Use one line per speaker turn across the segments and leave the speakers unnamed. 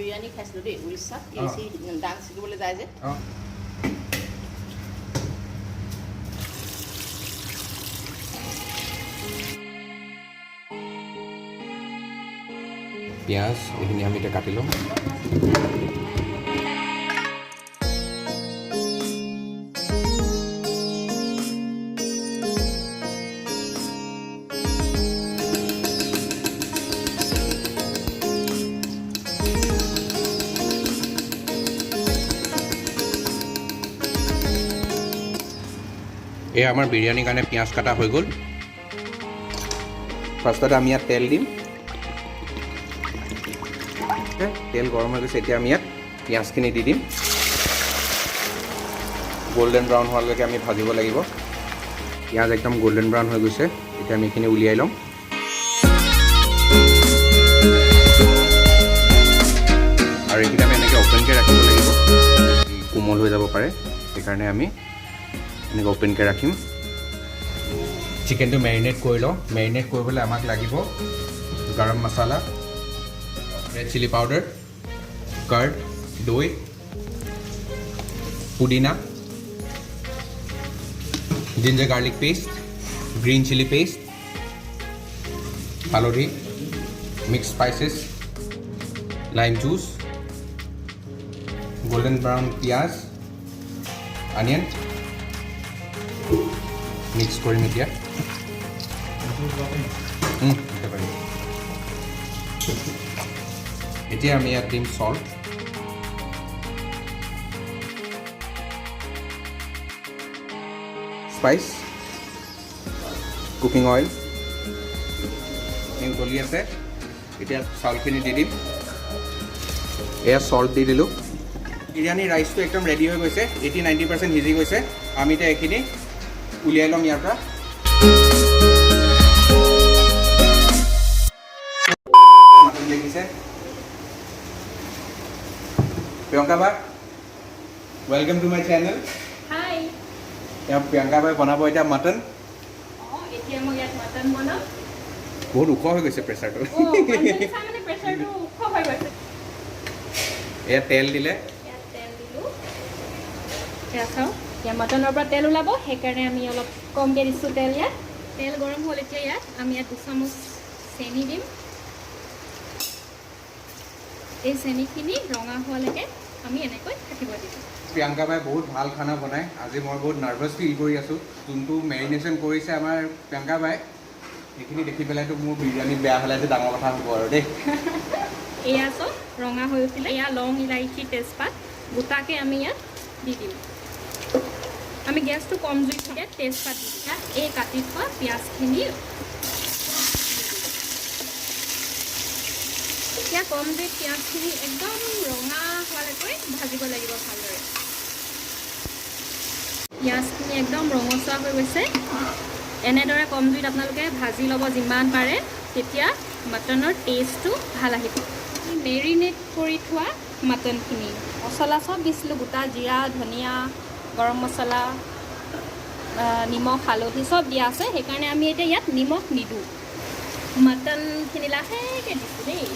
বিৰিয়ানী খাইছিলোঁ দেই উৰিষ্যাত ডান্স শিকিবলৈ যায় যে
পিঁয়াজ এইখিনি আমি এতিয়া কাটি ল'ম এয়া আমাৰ বিৰিয়ানীৰ কাৰণে পিঁয়াজ কাটা হৈ গ'ল ফাৰ্ষ্টতে আমি ইয়াত তেল দিম তেল গৰম হৈ গৈছে এতিয়া আমি ইয়াত পিঁয়াজখিনি দি দিম গোল্ডেন ব্ৰাউন হোৱালৈকে আমি ভাজিব লাগিব পিঁয়াজ একদম গোল্ডেন ব্ৰাউন হৈ গৈছে এতিয়া আমি এইখিনি উলিয়াই ল'ম আৰু এইখিনি আমি এনেকৈ অ'পেনকৈ ৰাখিব লাগিব কোমল হৈ যাব পাৰে সেইকাৰণে আমি এনেকৈ অ'পেনকৈ ৰাখিম চিকেনটো মেৰিনেট কৰি লওঁ মেৰিনেট কৰিবলৈ আমাক লাগিব গৰম মছলা ৰেড চিলি পাউডাৰ কাৰ্ড দৈ পুদিনা ginger garlic paste green chilli paste হালধি mix spices lime juice golden brown পিঁয়াজ অনিয়ন মিক্স কৰিম এতিয়া এতিয়া আমি ইয়াত দিম সল্ট স্পাইচ কুকিং অইল উতলি আছে এতিয়া চাউলখিনি দি দিম এয়া সল্ট দি দিলোঁ বিৰিয়ানী ৰাইচটো একদম ৰেডি হৈ গৈছে 80-90% সিজি গৈছে আমি এতিয়া এইখিনি উলিয়াই ল'ম ইয়াৰ পৰা দেখিছে প্ৰিয়ংকা বা ৱেলকাম টু মাই চেনেল
হাই
এতিয়া প্ৰিয়ংকা বাই বনাব এতিয়া মটন
এতিয়া মই ইয়াত মটন বনাম
বহুত ওখ হৈ গৈছে প্ৰেছাৰটো
মানে প্ৰেছাৰটো ওখ হৈ গৈছে
এয়া তেল দিলে
ইয়াত তেল দিলোঁ এয়া চাওঁ এতিয়া মটনৰ পৰা তেল ওলাব সেইকাৰণে আমি অলপ কমকৈ দিছোঁ তেল ইয়াত তেল গৰম হ'ল এতিয়া ইয়াত আমি ইয়াত 2 চামুচ চেনি দিম এই চেনিখিনি ৰঙা হোৱালৈকে আমি এনেকৈ থাকিব দিম
প্ৰিয়ংকা বাই বহুত ভাল খানা বনায় আজি মই বহুত নাৰ্ভাছ ফিল কৰি আছোঁ যোনটো মেৰিনেশ্যন কৰিছে আমাৰ প্ৰিয়ংকা বাই সেইখিনি দেখি পেলাইতো মোৰ বিৰিয়ানী বেয়া হ'লেতো ডাঙৰ কথা হ'ব আৰু দেই
এয়া চব ৰঙা হৈ উঠিলে এয়া লং ইলাইচি তেজপাত গোটাকৈ আমি ইয়াত দি দিম আমি গেছটো কম জুইত থাকে তেজপাত দি দিম এই কাটি থোৱা পিঁয়াজখিনি এতিয়া কম জুইত পিঁয়াজখিনি একদম ৰঙা হোৱালৈকে ভাজিব লাগিব ভালদৰে পিঁয়াজখিনি একদম ৰঙচুৱা হৈ গৈছে এনেদৰে কম জুইত আপোনালোকে ভাজি ল'ব যিমান পাৰে তেতিয়া মটনৰ টেষ্টটো ভাল আহিব মেৰিনেট কৰি থোৱা মটনখিনি মছলা চব দিছিলোঁ গোটা জিৰা ধনিয়া গৰম মছলা নিমখ হালধি চব দিয়া আছে সেইকাৰণে আমি এতিয়া ইয়াত নিমখ নিদিওঁ মটনখিনি লাহেকৈ দিছোঁ দেই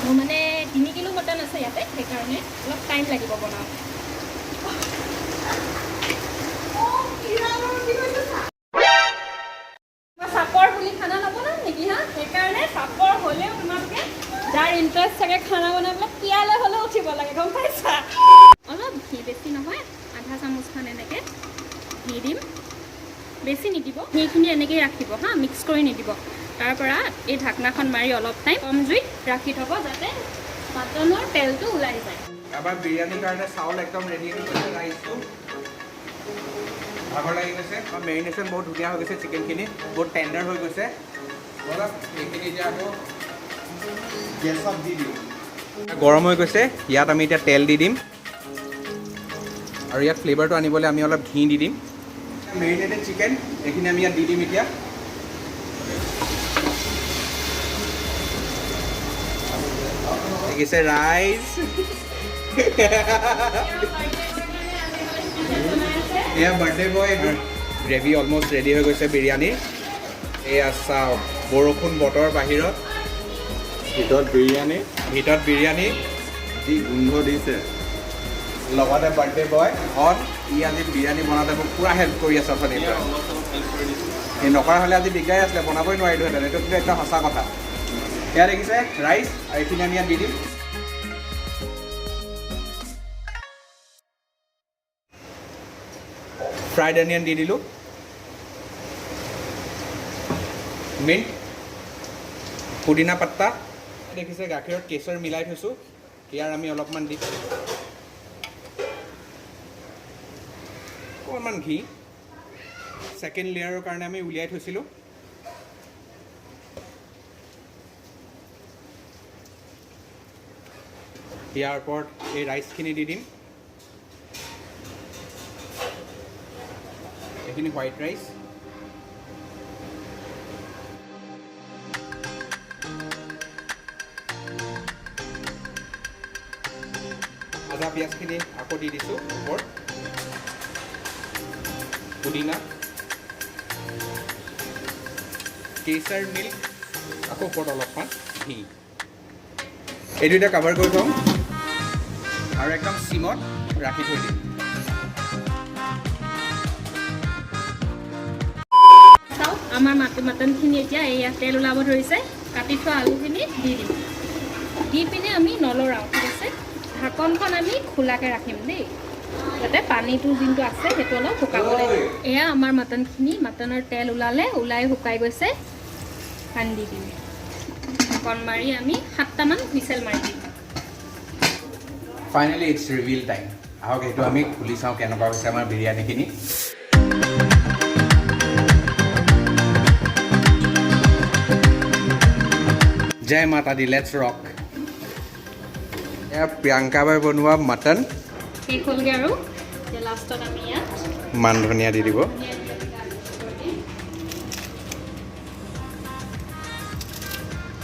মোৰ মানে 3 কিলো মটন আছে ইয়াতে সেইকাৰণে অলপ টাইম লাগিব বনাওঁ চাপৰ বুলি খানা নবনাম নেকি হা সেইকাৰণে চাপৰ হ'লেও তোমালোকে যাৰ ইণ্টাৰেষ্ট থাকে খানা বনাবলৈ পিয়ালে হ'লেও উঠিব লাগে গম পাইছা অলপ ঘি বেছি নহয় আধা চামুচমান এনেকৈ ঘি দিম বেছি নিদিব সেইখিনি এনেকৈয়ে ৰাখিব হা মিক্স কৰি নিদিব তাৰ পৰা এই ঢাকনাখন মাৰি অলপ টাইম কম জুইত ৰাখি থ'ব যাতে মটনৰ তেলটো ওলাই যায়
আমাৰ বিৰিয়ানীৰ কাৰণে চাউল একদম ৰেডি হৈ গৈছে ৰাইচটো ভাগৰ লাগি গৈছে আৰু মেৰিনেশ্যন বহুত ধুনীয়া হৈ গৈছে চিকেনখিনি বহুত টেণ্ডাৰ হৈ গৈছে বলক এইখিনি এতিয়া আকৌ গেছত দি দিওঁ গৰম হৈ গৈছে ইয়াত আমি এতিয়া তেল দি দিম আৰু ইয়াত ফ্লেভাৰটো আনিবলৈ আমি অলপ ঘি দি দিম মেৰিনেটেড চিকেন এইখিনি আমি ইয়াত দি দিম এতিয়া দেখিছে ৰাইচ এয়া বাৰ্থডে বয় গ্ৰেভি অলমষ্ট ৰেডি হৈ গৈছে বিৰিয়ানীৰ এয়া চাওক বৰষুণ বতৰ বাহিৰত ভিতৰত বিৰিয়ানী ভিতৰত বিৰিয়ানী
যি গোন্ধ দিছে
লগতে বাৰ্থডে বয় ঘৰত ই আজি বিৰিয়ানী বনাওঁতে মোক পূৰা হেল্প কৰি আছে অথনি এই নকৰা হ'লে আজি দিগদাৰ আছিলে বনাবই নোৱাৰিলোহেঁতেন এইটো কিন্তু একদম সঁচা কথা এয়া দেখিছে ৰাইচ আৰু এইখিনি আমি ইয়াত দি দিম ফ্ৰাইড অনিয়ন দি দিলোঁ মিণ্ট পুদিনা পাত্তা দেখিছে গাখীৰত কেশৰ মিলাই থৈছোঁ ইয়াৰ আমি অলপমান দি অকণমান ঘি ছেকেণ্ড লেয়াৰৰ কাৰণে আমি উলিয়াই থৈছিলোঁ ইয়াৰ ওপৰত এই ৰাইচখিনি দি দিম এইখিনি হোৱাইট ৰাইচ আদা পিঁয়াজখিনি আকৌ দি দিছোঁ ওপৰত পুদিনা কেশৰ মিল্ক আকৌ ওপৰত অলপমান ঘি এই দুইটা কাভাৰ কৰি থওঁ আৰু একদম চিমত ৰাখি থৈ দিম
চাওক আমাৰ মাটনখিনি এতিয়া এয়া তেল ওলাব ধৰিছে কাটি থোৱা আলুখিনি দি দিম দি পিনে আমি নলৰাওঁ ঠিক আছে ঢাকনখন আমি খোলাকৈ ৰাখিম দেই যাতে পানীটো যোনটো আছে সেইটো অলপ শুকাব লাগিব এয়া আমাৰ মাটনখিনি মাটনৰ তেল ওলাই শুকাই গৈছে পানী দি দিম ঢাকন মাৰি আমি 7টামান হুইচেল মাৰি দিম
ফাইনেলি ইটছ ৰিভিল টাইম আহক এইটো আমি খুলি চাওঁ কেনেকুৱা হৈছে আমাৰ বিৰিয়ানীখিনি জয় মাতা দি লেটছ ৰক এয়া প্ৰিয়ংকা বাই বনোৱা মটন
শেষ হ'লগৈ আৰু এতিয়া লাষ্টত আমি ইয়াত
মান ধনিয়া দি দিব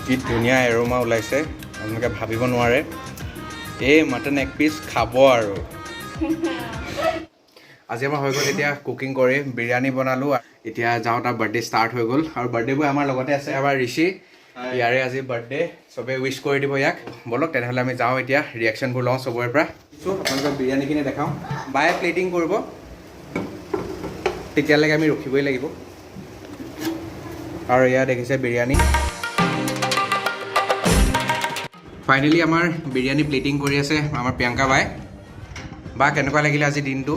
কি ধুনীয়া এৰোমা ওলাইছে আপোনালোকে ভাবিব নোৱাৰে এই মটন এক পিচ খাব আৰু আজি আমাৰ হৈ গ'ল এতিয়া কুকিং কৰি বিৰিয়ানী বনালোঁ এতিয়া যাওঁ তাৰ বাৰ্থডে ষ্টাৰ্ট হৈ গ'ল আৰু বাৰ্থডে বয় আমাৰ লগতে আছে আমাৰ ঋষি ইয়াৰে আজি বাৰ্থডে চবে উইচ কৰি দিব ইয়াক বলক তেনেহ'লে আমি যাওঁ এতিয়া ৰিয়েকশ্যনবোৰ লওঁ চবৰে পৰা আপোনালোকক বিৰিয়ানীখিনি দেখাওঁ বায়ে প্লেটিং কৰিব তেতিয়ালৈকে আমি ৰখিবই লাগিব আৰু এয়া দেখিছে বিৰিয়ানী ফাইনেলি আমাৰ বিৰিয়ানী প্লেটিং কৰি আছে আমাৰ প্ৰিয়ংকা বাই বা কেনেকুৱা লাগিলে আজি দিনটো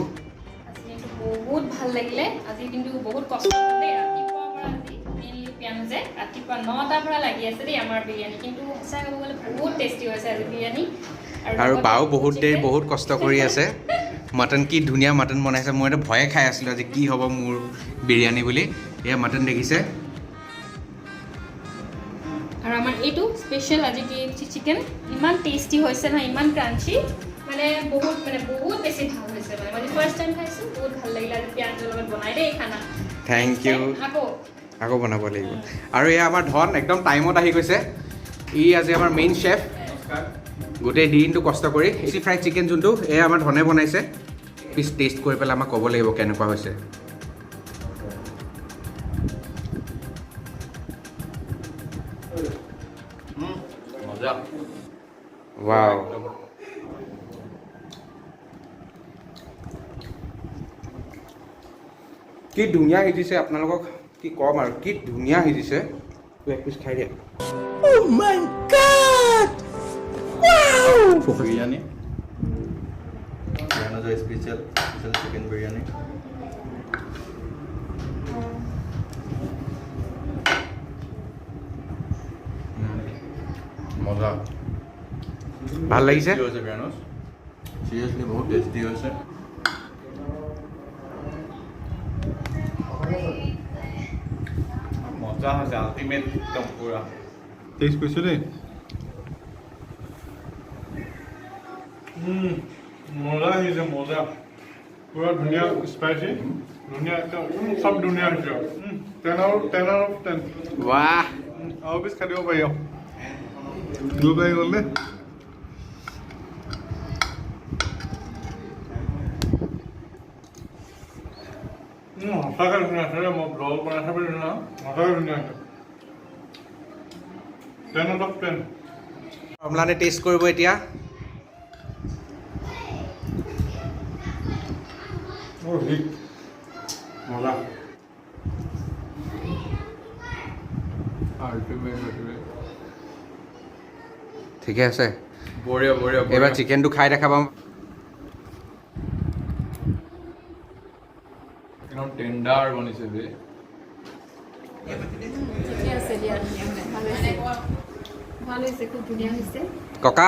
বহুত ভাল লাগিলে আজি কিন্তু বহুত কষ্ট কৰিলে ৰাতিপুৱাৰ পৰা আজি মেইনলি পিয়ানো যে ৰাতিপুৱা 9টাৰ পৰা লাগি আছে দেই আমাৰ বিৰিয়ানী কিন্তু সঁচাই ক'ব গ'লে বহুত টেষ্টি হৈছে আজি বিৰিয়ানী
আৰু বাও বহুত দেৰি বহুত কষ্ট কৰি আছে মটন কি ধুনীয়া মটন বনাইছে মই এটা ভয়ে খাই আছিলোঁ আজি কি হ'ব মোৰ বিৰিয়ানী বুলি এয়া মটন দেখিছে
আৰু আমাৰ এইটো স্পেচিয়েল আজি KFC চিকেন ইমান টেষ্টি হৈছে নহয় ইমান ক্ৰাঞ্চি মানে বহুত বেছি ভাল হৈছে মানে মই ফাৰ্ষ্ট টাইম খাইছোঁ বহুত ভাল লাগিলে আজি পিয়াজৰ লগত বনাই দেই খানা
থেংক ইউ আকৌ বনাব লাগিব আৰু এয়া আমাৰ ধন একদম টাইমত আহি গৈছে ই আজি আমাৰ মেইন চেফ গোটেই দিনটো কষ্ট কৰি এচি ফ্ৰাইড চিকেন যোনটো এয়া আমাৰ ধনে বনাইছে পিছ টেষ্ট কৰি পেলাই আমাক ক'ব লাগিব কেনেকুৱা হৈছে ৱাও কি ধুনীয়া সিজিছে আপোনালোকক কি ক'ম আৰু কি ধুনীয়া সিজিছে এক পিচ খাই দিয়া
Oh my God! Wow! Biryani. Biryani is special chicken biryani. মজা
ভাল লাগিছে
সিৰিয়াছলি বহুত টেষ্টি হৈছে মজা হৈছে আল্টিমেট একদম পুৰা টেষ্ট কৰিছোঁ দেই
মজা আহিছে মজা পুৰা ধুনীয়া স্পাইচি ধুনীয়া একদম চব ধুনীয়া হৈছে 10 out of 10
ৱাহ
আৰু পিছ খাই দিব পাৰি আৰু দিব পাৰি গ'ল দেই সঁচাকৈ ধুনীয়া আছে মই ব্লগ বনাইছে বুলি ধুনীয়া সঁচাকৈ ধুনীয়া আছে 10 out of 10
অম্লানে টেষ্ট কৰিব এতিয়া
মজা
ঠিকে আছে
বঢ়িয়া বঢ়িয়া
এইবাৰ চিকেনটো খাই দেখাবা
একদম টেণ্ডাৰ বনিছে যে
ঠিকে আছে দিয়া ভাল হৈছে খুব ধুনীয়া হৈছে
ককা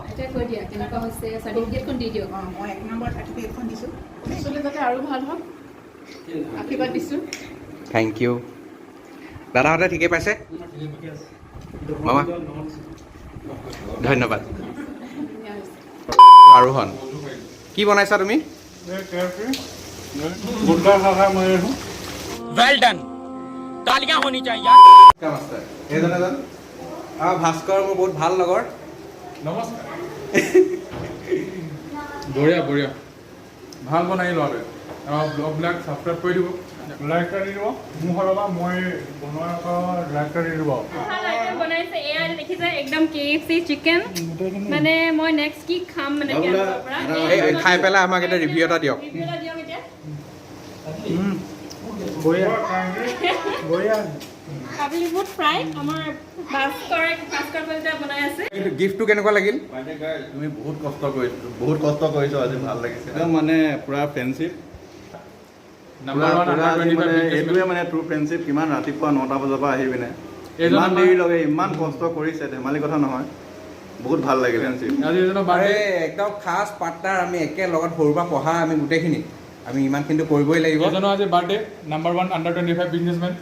এতিয়া কৈ দিয়া কেনেকুৱা হৈছে চাৰ্টিফিকেটখন দি দিয়ক
মই 1 নম্বৰ চাৰ্টিফিকেটখন দিছোঁ পিছলৈ যাতে আৰু ভাল হওক আশীৰ্বাদ দিছোঁ
থেংক ইউ দাদাহঁতে ঠিকেই পাইছে মামা ধন্যবাদ আৰোহণ কি বনাইছা তুমি
গোটা খাই মই আছোঁ
वेल डन तालियां होनी चाहिए
ভাস্কৰ মোৰ বহুত ভাল লগৰ
নমস্কাৰ বঢ়িয়া বঢ়িয়া ভাল বনাই ল'ৰাটোৱে আমাৰ ব্লগবিলাক ছাবস্ক্ৰাইব কৰি দিব
লাইক কৰি দিব মোৰ ফালৰ পৰা মই বনোৱা লাইক কৰি দিব
ভাল আইটেম বনাইছে এয়া দেখিছে একদম KFC চিকেন মানে মই নেক্সট কি খাম মানে কেনেকুৱা পৰা
এই খাই পেলাই আমাক এটা ৰিভিউ এটা দিয়ক
ৰিভিউ এটা দিয়ক এতিয়া
বঢ়িয়া বঢ়িয়া
কাবলি বুট ফ্ৰাই আমাৰ ভাস্কৰে বলতে বনাই আছে
গিফ্টটো কেনেকুৱা লাগিল
তুমি বহুত কষ্ট কৰিছো আজি ভাল লাগিছে একদম মানে পুৰা ফ্ৰেণ্ডশ্বিপ
নাম্বাৰ 1 আণ্ডাৰ 25
মানে এইটোৱে মানে ট্ৰু ফ্ৰেণ্ডশ্বিপ কিমান ৰাতিপুৱা 9টা বজাৰ পৰা আহি পিনে
এইজন
ইমান
আমাৰ-
দেৰিলৈকে ইমান কষ্ট কৰিছে ধেমালি কথা নহয় বহুত ভাল লাগিল ফ্ৰেণ্ডশ্বিপ
আজি এজনৰ
আৰে
বাৰ্থডে
একদম খাছ পাৰ্টনাৰ আমি একে লগত সৰুৰ পৰা পঢ়া আমি গোটেইখিনি আমি ইমানখিনিতো কৰিবই লাগিব
এজনৰ আজি বাৰ্থডে নাম্বাৰ 1 আণ্ডাৰ 25 বিজনেছমেন